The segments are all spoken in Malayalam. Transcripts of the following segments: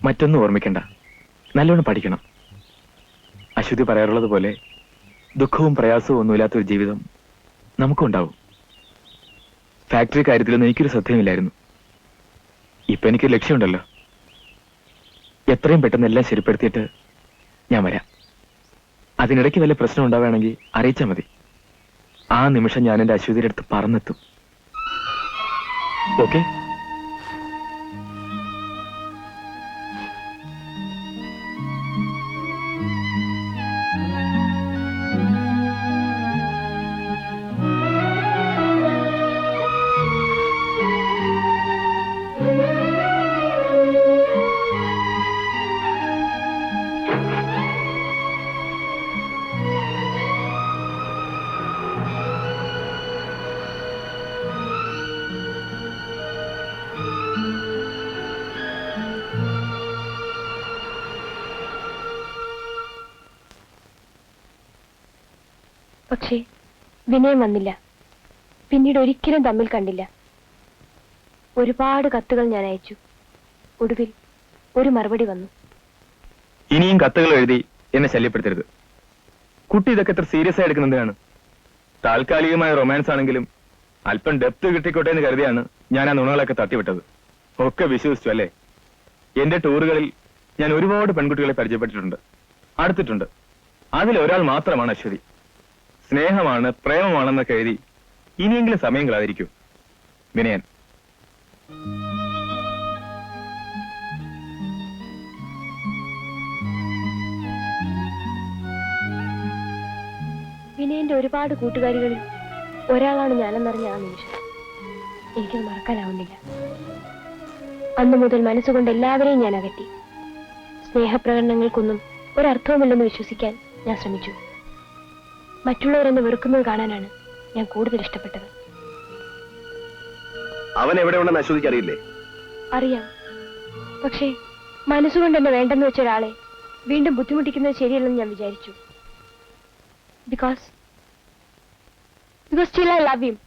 മറ്റൊന്നും ഓർമ്മിക്കണ്ട, നല്ലോണം പഠിക്കണം. അശ്വതി പറയാറുള്ളത് പോലെ ദുഃഖവും പ്രയാസവും ഒന്നുമില്ലാത്തൊരു ജീവിതം നമുക്കും ഉണ്ടാവും. ഫാക്ടറി കാര്യത്തിലൊന്നും എനിക്കൊരു ശ്രദ്ധയുമില്ലായിരുന്നു. ഇപ്പൊ എനിക്കൊരു ലക്ഷ്യമുണ്ടല്ലോ. എത്രയും പെട്ടെന്ന് എല്ലാം ശരിപ്പെടുത്തിയിട്ട് ഞാൻ വരാം. അതിനിടയ്ക്ക് വല്ല പ്രശ്നം ഉണ്ടാവുകയാണെങ്കിൽ അറിയിച്ചാൽ മതി. ആ നിമിഷം ഞാൻ എന്റെ അശ്വതിയുടെ അടുത്ത് പറന്നെത്തും. ഓക്കെ? പക്ഷേ വിനയം വന്നില്ല. പിന്നീട് ഒരിക്കലും തമ്മിൽ കണ്ടില്ല. ഒരുപാട് കത്തുകൾ ഞാൻ അയച്ചു. ഒടുവിൽ ഒരു മറുപടി വന്നു. ഇനിയും കത്തുകൾ എഴുതി എന്നെ ശല്യപ്പെടുത്തരുത്. കുട്ടി ഇതൊക്കെ എത്ര സീരിയസ് ആയി എടുക്കുന്നതാണ്. താൽക്കാലികമായ റൊമാൻസ് ആണെങ്കിലും അല്പം ഡെപ്ത് കിട്ടിക്കോട്ടെ എന്ന് കരുതിയാണ് ഞാൻ ആ നുണകളൊക്കെ തട്ടിവിട്ടത്. ഒക്കെ വിശ്വസിച്ചു അല്ലേ? എന്റെ ടൂറുകളിൽ ഞാൻ ഒരുപാട് പെൺകുട്ടികളെ പരിചയപ്പെട്ടിട്ടുണ്ട്, അടുത്തിട്ടുണ്ട്. അതിലൊരാൾ മാത്രമാണ് അശ്വതി. സ്നേഹമാണ്, പ്രേമമാണെന്നൊക്കെ എഴുതി ഇനിയെങ്കിലും സമയം കളാതിരിക്കൂ. വിനയൻ. വിനയന്റെ ഒരുപാട് കൂട്ടുകാരികളിൽ ഒരാളാണ് ഞാനെന്നറിഞ്ഞ ആ നിമിഷം എനിക്കത് മറക്കാനാവുന്നില്ല. അന്നു മുതൽ മനസ്സുകൊണ്ട് എല്ലാവരെയും ഞാൻ അകറ്റി. സ്നേഹപ്രകടനങ്ങൾക്കൊന്നും ഒരർത്ഥവുമില്ലെന്ന് വിശ്വസിക്കാൻ ഞാൻ ശ്രമിച്ചു. മറ്റുള്ളവരെന്നെ വെറുക്കുന്നത് കാണാനാണ് ഞാൻ കൂടുതൽ ഇഷ്ടപ്പെട്ടത്. അവൻ എവിടെ ഉണ്ടെന്ന് അശ്വതിക്ക് അറിയില്ലേ? അറിയാം. പക്ഷേ മനസ്സുകൊണ്ട് എന്നെ വേണ്ടെന്ന് വെച്ച ഒരാളെ വീണ്ടും ബുദ്ധിമുട്ടിക്കുന്നത് ശരിയല്ലെന്ന് ഞാൻ വിചാരിച്ചു. Because still I love him.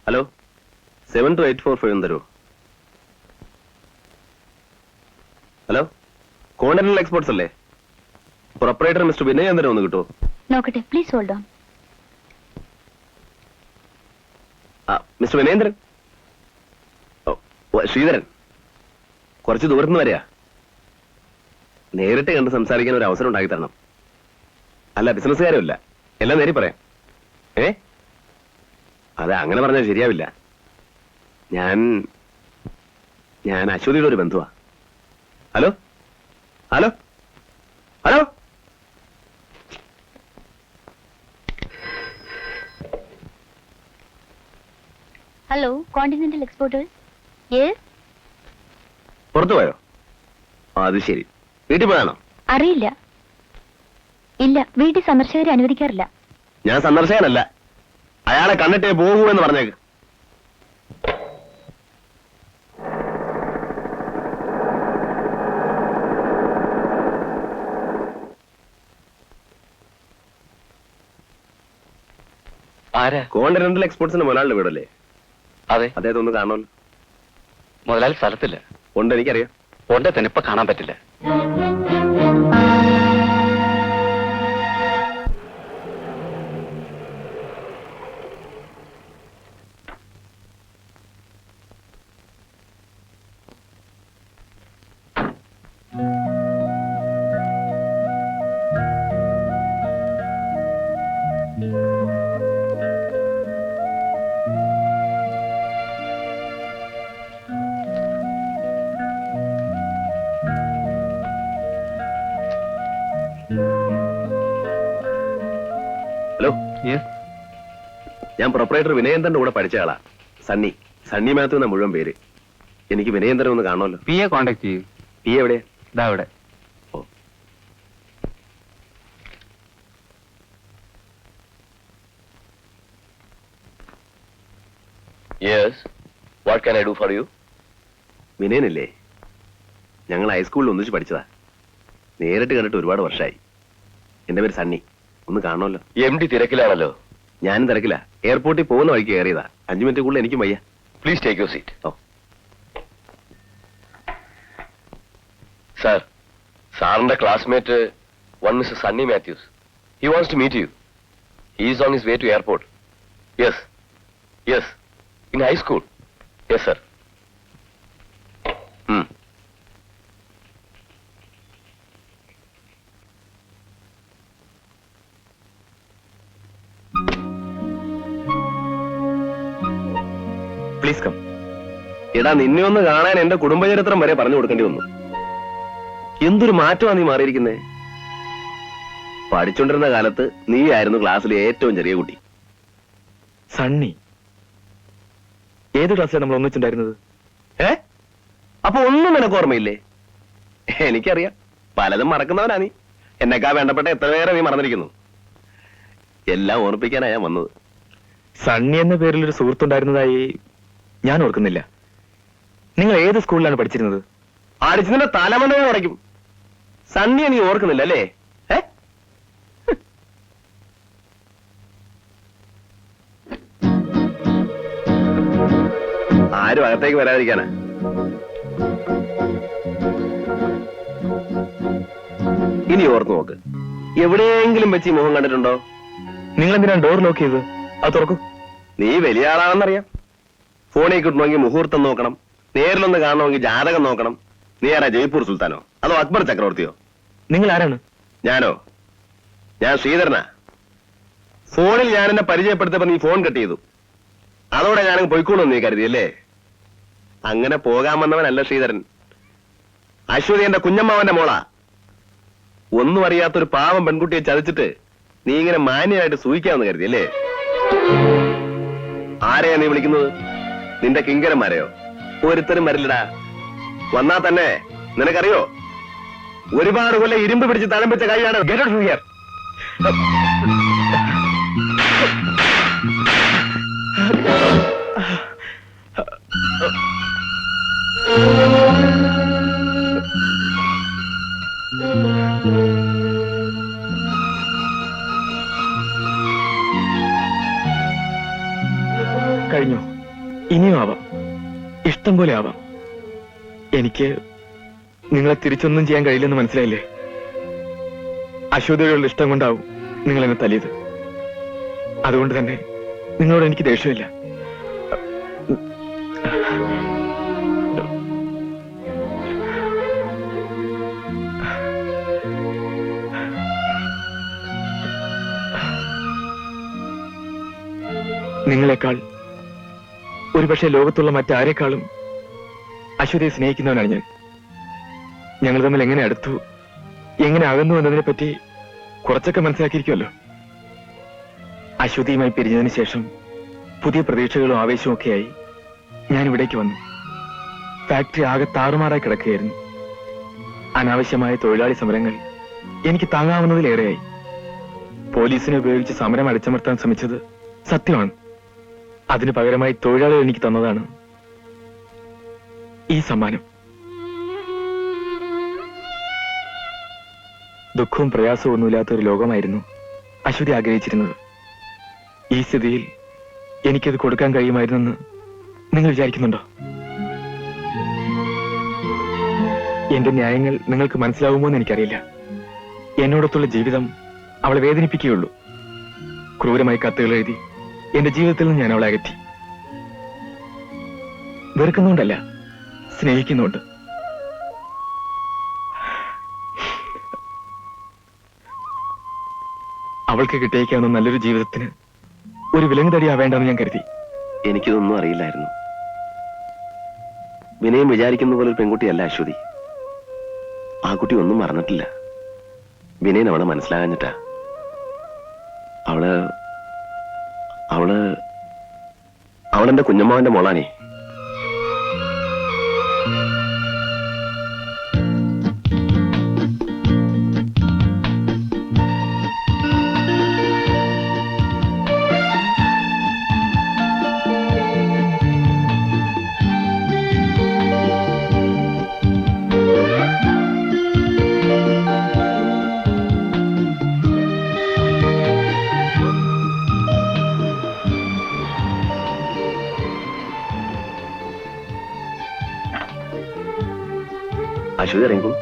Hello, 7284 തരൂ. ഹലോ, കോണ്ടിനെന്റൽ എക്സ്പോർട്സ് അല്ലേ? പ്രൊപ്പറേറ്റർ മിസ്റ്റർ വിനയേന്ദ്രൻ ഒന്ന് കിട്ടുമോ? നോക്കട്ടെ, please hold on. Mister Vinayendran. Sreedharan, കുറച്ച് ദൂരത്തുനിന്ന് വരിക. നേരിട്ട് കണ്ട് സംസാരിക്കാൻ ഒരു അവസരം ഉണ്ടാക്കി തരണം. അല്ല, ബിസിനസ്സുകാരുമില്ല, എല്ലാം നേരി പറയാം. അതെ, അങ്ങനെ പറഞ്ഞാൽ ശരിയാവില്ല. ഞാൻ അശ്വതിയുടെ ഒരു ബന്ധുവാ. Hello hello hello hello, continental exporters. Yes. പുറത്തു പോയോ? അത് ശരി. വീട്ടിൽ പോയാണോ? അറിയില്ല. ഇല്ല, വീട്ടിൽ സന്ദർശകരെ അനുവദിക്കാറില്ല. ഞാൻ സന്ദർശകനല്ല, അയാളെ കണ്ടിട്ടേ പോകൂ എന്ന് പറഞ്ഞേക്ക്. ആരാ? കോണ്ടിനെന്റൽ എക്സ്പോർട്സിന്റെ മുതലാളിയുടെ വീടല്ലേ? അതെ. അദ്ദേഹത്തെ ഒന്ന് കാണണമല്ലോ. മുതലാളി സ്ഥലത്തില്ല. ഉണ്ട്, എനിക്കറിയാം. ഉണ്ടെ തന്നെ ഇപ്പൊ കാണാൻ പറ്റില്ല. ഹലോ, ഞാൻ പ്രൊപ്പറേറ്റർ വിനയേന്ദ്രന്റെ കൂടെ പഠിച്ച ആളാ. സണ്ണി. സണ്ണി മാത്യു എന്ന മുഴുവൻ പേര്. എനിക്ക് വിനയേന്ദ്രൻ ഒന്ന് കാണണമല്ലോ. പി എ കോണ്ടാക്ട് ചെയ്യൂ. പി എവിടെ? ഇതാ ഇവിടെ. ഓ. Yes, what can I do for you? വിനയനല്ലേ? ഞങ്ങൾ ഹൈസ്കൂളിൽ ഒന്നിച്ച് പഠിച്ചതാ. നേരിട്ട് കണ്ടിട്ട് ഒരുപാട് വർഷമായി. എന്റെ പേര് സണ്ണി. ഒന്ന് കാണണമല്ലോ. MD തിരക്കിലാണല്ലോ. ഞാനും തിരക്കില്ല. എയർപോർട്ടിൽ പോകുന്ന വഴിക്ക് കയറിയതാ. 5 മിനിറ്റ് കൂടുതൽ എനിക്കും വയ്യ. Please take your seat. ഓ. സാർ, സാറിന്റെ classmate one mister Sunny Mathews. He wants to meet you. He is on his way to airport. Yes, yes, in high school. Yes sir. Please come. എടാ, നിന്നെ ഒന്ന് കാണാൻ എന്റെ കുടുംബചരിത്രം വരെ പറഞ്ഞു കൊടുക്കേണ്ടി വന്നു. എന്തൊരു മാറ്റമാണ് നീ മാറിയിരിക്കുന്നേ. പഠിച്ചോണ്ടിരുന്ന കാലത്ത് നീ ആയിരുന്നു ക്ലാസ്സിലെ ഏറ്റവും ചെറിയ കുട്ടി. സണ്ണി ഏത് ക്ലാസ്സിലാണ് നമ്മൾ ഒന്നിച്ചുണ്ടായിരുന്നത്? അപ്പൊ ഒന്നും നിനക്ക് ഓർമ്മയില്ലേ? എനിക്കറിയാം, പലതും മറക്കുന്നവനാ നീ. എന്നെക്കാ വേണ്ടപ്പെട്ട എത്ര പേരെ നീ മറന്നിരിക്കുന്നു. എല്ലാം ഓർപ്പിക്കാനാ ഞാൻ വന്നത്. സണ്ണി എന്ന പേരിൽ ഒരു സുഹൃത്തുണ്ടായിരുന്നതായി ഞാൻ ഓർക്കുന്നില്ല. നിങ്ങൾ ഏത് സ്കൂളിലാണ് പഠിച്ചിരുന്നത്? അടിച്ചതിന്റെ തലമണ്ടയെ ഉടയ്ക്കും. സണ്ണിയെ നീ ഓർക്കുന്നില്ല അല്ലേ? ആരും അകത്തേക്ക് വരാതിരിക്കാനാ. ഇനി ഓർത്ത് നോക്ക്. എവിടെയെങ്കിലും വെച്ച് ഈ മുഖം കണ്ടിട്ടുണ്ടോ? നിങ്ങൾ എന്തിനാണ് ഡോർ ലോക്ക് ചെയ്തത്? അത് തുറക്കൂ. നീ വലിയ ആളാണെന്നറിയാം. ഫോണിൽ കിട്ടണമെങ്കിൽ മുഹൂർത്തം നോക്കണം, നേരിലൊന്ന് കാണണമെങ്കിൽ ജാതകം നോക്കണം. നീ ആരാ, ജയ്പൂർ സുൽത്താനോ അതോ അക്ബർ ചക്രവർത്തിയോ? നിങ്ങൾ ആരാണ്? ഞാനോ? ഞാൻ ശ്രീധരനാ. ഫോണിൽ ഞാൻ എന്നെ പരിചയപ്പെടുത്തപ്പോ നീ ഫോൺ കട്ട് ചെയ്തു. അതോടെ ഞാനങ്ങ് പൊയ്ക്കോളൂന്ന് നീ കരുതിയല്ലേ? അങ്ങനെ പോകാൻ വന്നവനല്ല ശ്രീധരൻ. അശ്വതി എന്റെ കുഞ്ഞമ്മാവന്റെ മോളാ. ഒന്നും അറിയാത്തൊരു പാവം പെൺകുട്ടിയെ ചതിച്ചിട്ട് നീ ഇങ്ങനെ മാന്യമായിട്ട് സൂഹിക്കാമെന്ന് കരുതിയല്ലേ? ആരെയാ നീ വിളിക്കുന്നത്? നിന്റെ കിങ്കരന്മാരെയോ? ഒരുത്തരും വരില്ലടാ. വന്നാ തന്നെ നിനക്കറിയോ, ഒരുപാട് കൊല്ലം ഇരുമ്പ് പിടിച്ച് തഴമ്പിച്ച കൈയാണ്. Get out from here. കഴിഞ്ഞു. ഇനിയും ആവാം, ഇഷ്ടം പോലെ ആവാം. എനിക്ക് നിങ്ങളെ തിരിച്ചൊന്നും ചെയ്യാൻ കഴിയില്ലെന്ന് മനസ്സിലായില്ലേ? അശ്വതിയോടുള്ള ഇഷ്ടം കൊണ്ടാവും നിങ്ങൾ എന്നെ തല്ലിയത്. അതുകൊണ്ട് തന്നെ നിങ്ങളോട് എനിക്ക് ദേഷ്യമില്ല. നിങ്ങളെക്കാൾ, ഒരുപക്ഷെ ലോകത്തുള്ള മറ്റാരെക്കാളും അശ്വതിയെ സ്നേഹിക്കുന്നവനാണ് ഞാൻ. ഞങ്ങൾ തമ്മിൽ എങ്ങനെ അടുത്തു, എങ്ങനെ അകന്നു എന്നതിനെ പറ്റി കുറച്ചൊക്കെ മനസ്സിലാക്കിയിരിക്കുമല്ലോ. അശ്വതിയുമായി പിരിഞ്ഞതിന് ശേഷം പുതിയ പ്രതീക്ഷകളും ആവേശവും ഒക്കെയായി ഞാൻ ഇവിടേക്ക് വന്നു. ഫാക്ടറി ആകെ താറുമാറായി കിടക്കുകയായിരുന്നു. അനാവശ്യമായ തൊഴിലാളി സമരങ്ങൾ എനിക്ക് താങ്ങാവുന്നതിലേറെയായി. പോലീസിനെ ഉപയോഗിച്ച് സമരം അടിച്ചമർത്താൻ ശ്രമിച്ചത് സത്യമാണ്. അതിനു പകരമായി തൊഴിലാളികൾ എനിക്ക് തന്നതാണ് ഈ സമ്മാനം. ദുഃഖവും പ്രയാസവും ഒന്നുമില്ലാത്ത ഒരു ലോകമായിരുന്നു അശ്വതി ആഗ്രഹിച്ചിരുന്നത്. ഈ സ്ഥിതിയിൽ എനിക്കത് കൊടുക്കാൻ കഴിയുമായിരുന്നെന്ന് നിങ്ങൾ വിചാരിക്കുന്നുണ്ടോ? എന്റെ ന്യായങ്ങൾ നിങ്ങൾക്ക് മനസ്സിലാവുമോ എന്ന് എനിക്കറിയില്ല. എന്നോടൊത്തുള്ള ജീവിതം അവളെ വേദനിപ്പിക്കുകയുള്ളൂ. ക്രൂരമായി കത്തുകൾ എഴുതി എന്റെ ജീവിതത്തിൽ നിന്ന് ഞാൻ അവളെ അകറ്റി. വെറുക്കുന്നുണ്ടല്ല, സ്നേഹിക്കുന്നുണ്ട്. അവൾക്ക് കിട്ടിയേക്കാവുന്ന നല്ലൊരു ജീവിതത്തിന് ഒരു വിലങ്ങുതടിയാവേണ്ടെന്ന് ഞാൻ കരുതി. എനിക്കിതൊന്നും അറിയില്ലായിരുന്നു. വിനയം വിചാരിക്കുന്ന പോലെ ഒരു പെൺകുട്ടിയല്ല അശ്വതി. ആ കുട്ടി ഒന്നും മറന്നിട്ടില്ല. വിനയൻ അവളെ മനസ്സിലാകാഞ്ഞിട്ടാ. അവള് അവളെന്റെ കുഞ്ഞമ്മാവന്റെ മോളാണേ. അശ്വതി ഇറങ്ങും.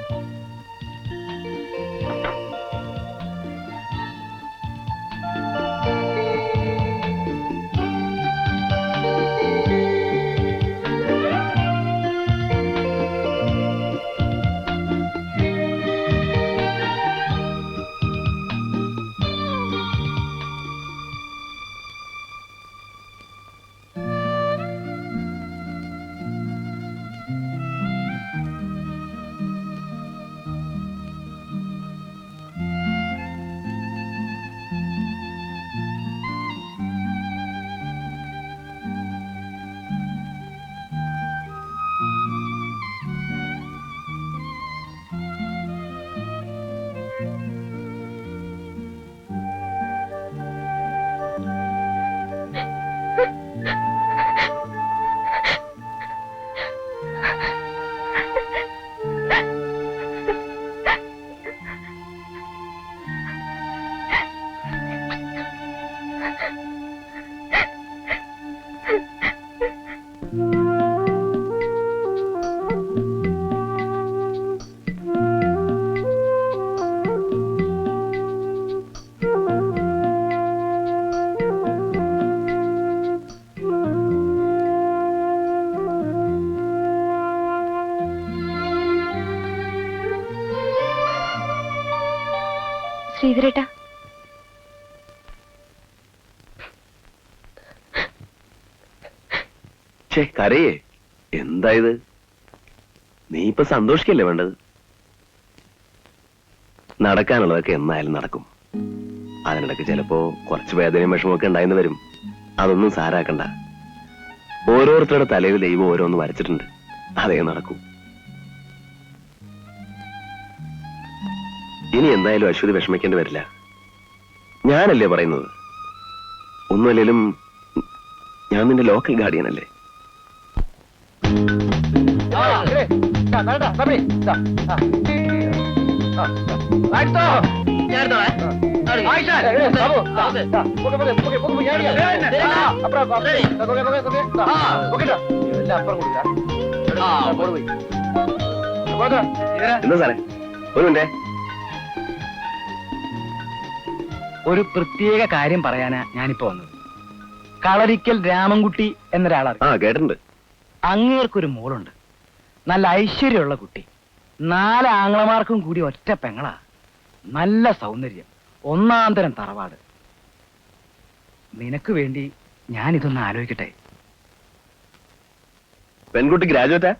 ശ്രീധരേട്ടാ, കരയേ? എന്താ ഇത്? നീ ഇപ്പൊ സന്തോഷിക്കല്ലേ വേണ്ടത്? നടക്കാനുള്ളതൊക്കെ എന്നായാലും നടക്കും. അതിനിടയ്ക്ക് ചിലപ്പോ കുറച്ച് വേദനയും വിഷമമൊക്കെ ഉണ്ടായിന്ന് വരും. അതൊന്നും സാരാക്കണ്ട. ഓരോരുത്തരുടെ തലയിൽ ദൈവം ഓരോന്ന് വരച്ചിട്ടുണ്ട്. അതേ നടക്കൂ. ഇനി എന്തായാലും അശ്വതി വിഷമിക്കേണ്ടി വരില്ല. ഞാനല്ലേ പറയുന്നത്? ഒന്നുമല്ലേലും ഞാൻ നിന്റെ ലോക്കൽ ഗാർഡിയൻ അല്ലേ? എന്താ സാറേ? ഒരു മിനിറ്റേ. ഒരു പ്രത്യേക കാര്യം പറയാനാ ഞാനിപ്പോ വന്നത്. കളരിക്കൽ രാമൻകുട്ടി എന്നൊരാളാണ്. കേട്ടിട്ടുണ്ട്. അങ്ങേർക്കൊരു മോളുണ്ട്. നല്ല ഐശ്വര്യമുള്ള കുട്ടി. 4 ആങ്ങളമാർക്കും കൂടി ഒറ്റ പെങ്ങളാ. നല്ല സൗന്ദര്യം, ഒന്നാന്തരം തറവാട്. നിനക്ക് വേണ്ടി ഞാനിതൊന്ന് ആലോചിക്കട്ടെ. പെൺകുട്ടി ഗ്രാജുവേറ്റാ?